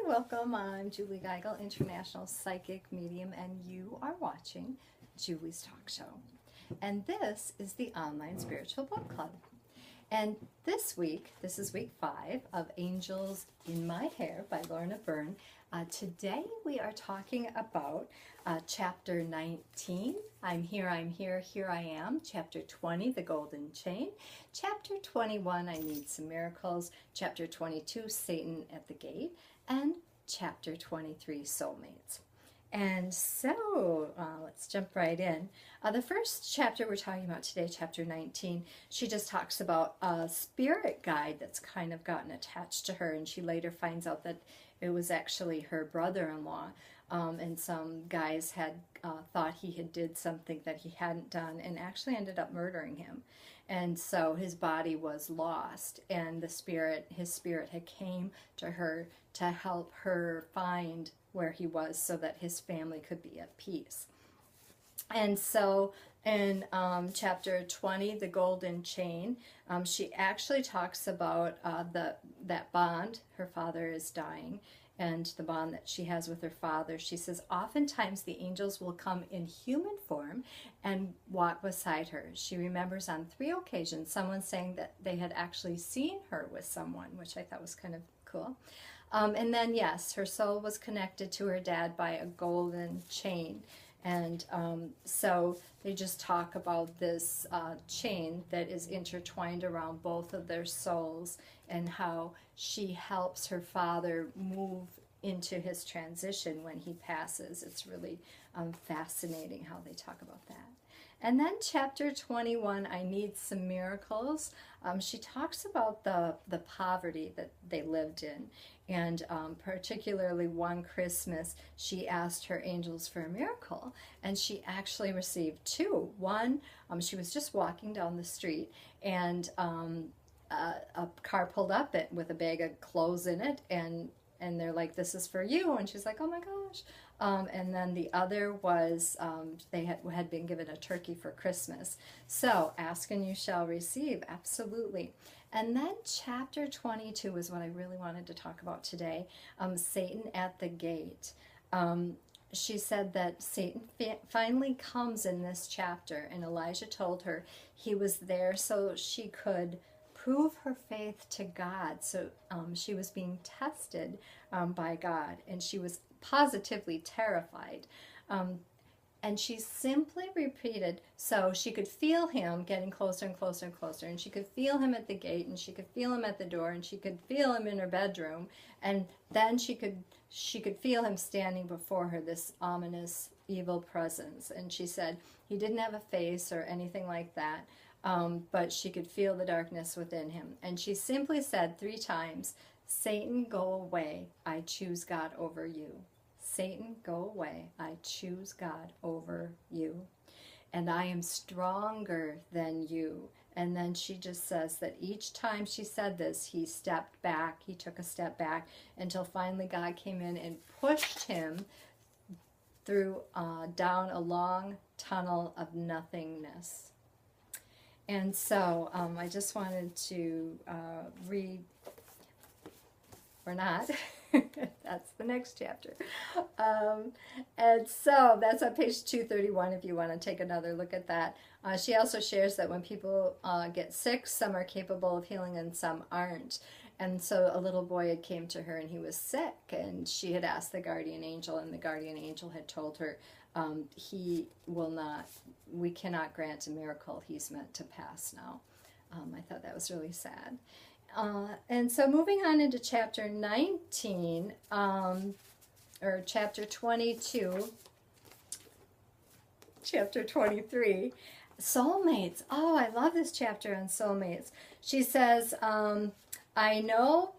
welcome. I'm Julie Geigel, International Psychic Medium, and you are watching Julie's Talk Show. And this is the Online Spiritual Book Club. And this week, this is week 5 of Angels in My Hair by Lorna Byrne. Today we are talking about chapter 19, I'm here, here I am. Chapter 20, The Golden Chain. Chapter 21, I Need Some Miracles. Chapter 22, Satan at the Gate. And chapter 23, Soulmates. And so, let's jump right in. The first chapter we're talking about today, chapter 19, she just talks about a spirit guide that's kind of gotten attached to her, and she later finds out that it was actually her brother-in-law, and some guys had thought he had did something that he hadn't done and actually ended up murdering him. And so his body was lost, and his spirit had came to her to help her find where he was so that his family could be at peace. And so in chapter 20, The Golden Chain, she actually talks about that bond. Her father is dying, and the bond that she has with her father. She says, oftentimes the angels will come in human form and walk beside her. She remembers on 3 occasions someone saying that they had actually seen her with someone, which I thought was kind of cool. And then, yes, her soul was connected to her dad by a golden chain. And so they just talk about this chain that is intertwined around both of their souls and how she helps her father move into his transition when he passes. It's really fascinating how they talk about that. And then chapter 21, I Need Some Miracles. She talks about the poverty that they lived in. And particularly one Christmas, she asked her angels for a miracle. And she actually received 2. One, she was just walking down the street, and a car pulled up with a bag of clothes in it. And they're like, this is for you. And she's like, oh my gosh. And then the other was they had been given a turkey for Christmas. So ask and you shall receive, absolutely. And then chapter 22 is what I really wanted to talk about today, Satan at the Gate. She said that Satan finally comes in this chapter, and Elijah told her he was there so she could prove her faith to God. So she was being tested by God, and she was positively terrified. And she simply repeated, so she could feel him getting closer and closer and closer, and she could feel him at the gate, and she could feel him at the door, and she could feel him in her bedroom, and then she could feel him standing before her, this ominous evil presence. And she said he didn't have a face or anything like that, but she could feel the darkness within him. And she simply said 3 times, Satan, go away, I choose God over you. Satan, go away, I choose God over you. And I am stronger than you. And then she just says that each time she said this, he stepped back, he took a step back, until finally God came in and pushed him through, down a long tunnel of nothingness. And so I just wanted to read, or not, that's the next chapter. And so that's on page 231 if you want to take another look at that. She also shares that when people get sick, some are capable of healing and some aren't. And so a little boy had came to her and he was sick, and she had asked the guardian angel, and the guardian angel had told her, we cannot grant a miracle, he's meant to pass now. I thought that was really sad. And so moving on into chapter 19, or chapter 22, chapter 23, soulmates. Oh, I love this chapter on soulmates. She says, I know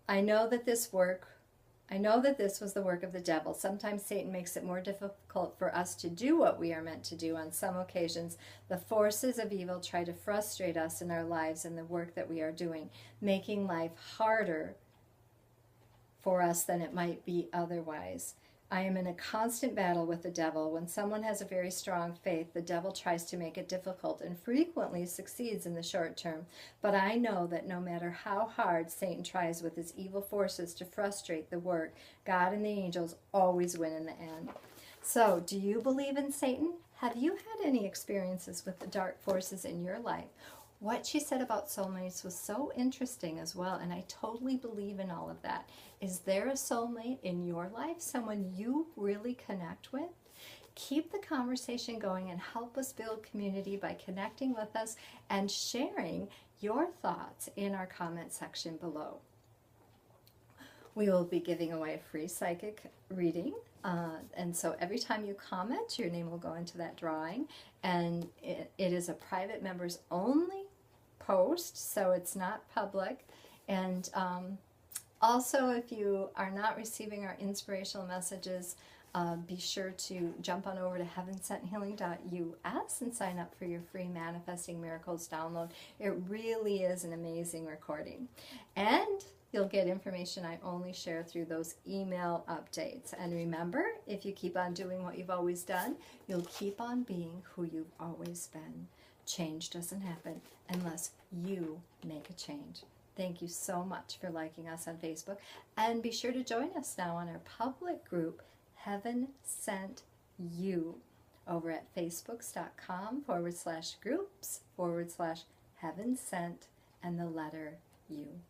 that this was the work of the devil. Sometimes Satan makes it more difficult for us to do what we are meant to do. On some occasions, the forces of evil try to frustrate us in our lives and the work that we are doing, making life harder for us than it might be otherwise. I am in a constant battle with the devil. When someone has a very strong faith, the devil tries to make it difficult and frequently succeeds in the short term. But I know that no matter how hard Satan tries with his evil forces to frustrate the work, God and the angels always win in the end. So, do you believe in Satan? Have you had any experiences with the dark forces in your life? What she said about soulmates was so interesting as well, and I totally believe in all of that. Is there a soulmate in your life, someone you really connect with? Keep the conversation going and help us build community by connecting with us and sharing your thoughts in our comment section below. We will be giving away a free psychic reading, and so every time you comment, your name will go into that drawing, and it is a private members only post, so it's not public. And also, if you are not receiving our inspirational messages, be sure to jump on over to heavensenthealing.us and sign up for your free Manifesting Miracles download. It really is an amazing recording. And you'll get information I only share through those email updates. And remember, if you keep on doing what you've always done, you'll keep on being who you've always been. Change doesn't happen unless you make a change. Thank you so much for liking us on Facebook. And be sure to join us now on our public group, Heaven Sent You, over at facebooks.com/groups/Heaven Sent and the letter U.